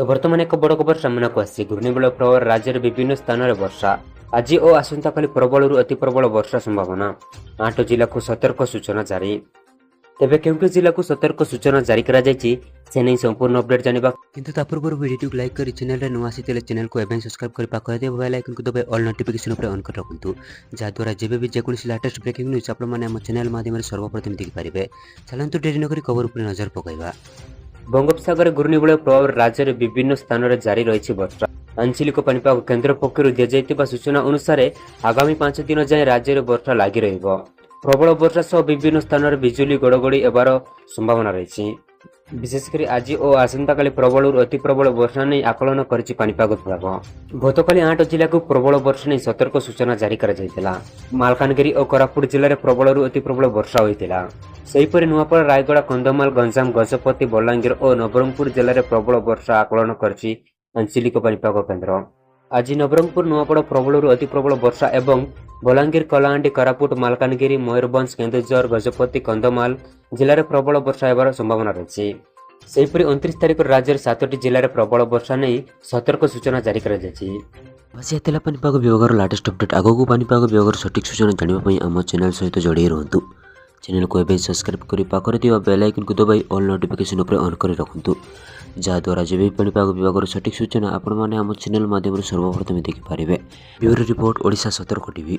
तो बर्तमान एक बड़ खबर सामना को आसी घूर्णिबल प्रभाव राज्य विभिन्न स्थान में वर्षा आज और आसंता काली प्रबल अति प्रबल वर्षा संभावना 8 जिला को सतर्क सूचना जारी। तेबे केउंटू जिला को सतर्क सूचना जारी करा जायछि से नहीं संपूर्ण अपडेट जानिबा किंतु ता पूर्व वीडियो को लाइक करी चैनल रे नुआ आसीतले चैनल को एबेन सब्सक्राइब करि पाखरे दे मोबाइल आइकन को दबाइ ऑल नोटिफिकेशन पर ऑन कर रखंतु जा द्वारा जेबे भी जेकोसी लेटेस्ट ब्रेकिंग न्यूज आपण माने हम चैनल माध्यम रे सर्वप्रथम देखि पारिबे। चलंतु डेरी नकरी खबर ऊपर नजर पकाइबा। बंगोपसागर घूर्णिबल प्रभाव राज्य में विभिन्न स्थान में जारी रही वर्षा। आंचलिक पाणीपाग केन्द्र पक्षर दिया सूचना अनुसार आगामी 5 दिन जाए राज्य में वर्षा लगी रहिबो। प्रबल वर्षा सह विभिन्न स्थान में बिजुली गड़गड़ी एबार संभावना रही। विशेषकर आज और आसंता काली प्रबल और अति प्रबल वर्षा नहीं आकलन करिछि पाणीपाग विभाग। गतकाली 8 जिला को प्रबल वर्षा नहीं सतर्क सूचना जारी करा जायतिला। मालकानगिरी और कोरापुट जिले में प्रबल और अति प्रबल वर्षा होइतिला। सेहीपरि नुआपड़ा रायगड़ा कंधमाल गंजाम गजपति बलांगीर और नवरंगपुर जिले में प्रबल वर्षा आकलन करिछि आंचलिक पाणीपाग केन्द्र। आज नवरंगपुर नुआपड़ा प्रबल और अति प्रबल वर्षा एवं बलांगीर कलाहांडी कोरापुट मालकानगिरी मयूरभंज केन्दुझर गजपति कंधमाल जिले में प्रबल वर्षा हेबार संभावना रही। सेहीपरि 29 तारिख राज्य 7टी जिले में प्रबल वर्षा नहीं सतर्क सूचना जारी करा जायछि। बस पाणीपाग विभाग लाटेस्ट अपडेट आगक पाणीपाग विभाग सठिक सूचना जानापी आम चैनल सहित जोड़ी रुहतु। चैनल को एबे सब्सक्राइब करी पाखरे दिवा बेल आइकन को दबाई ऑल नोटिफिकेशन पर ऑन कर रखंतु जहाद्वारा जब भी पाणीपाग विभाग सठिक सूचना आपण माने आम चैनल माध्यम सर्वप्रथम देखि पारिबे। ब्यूरो रिपोर्ट ओडिशा सतर्क टीवी।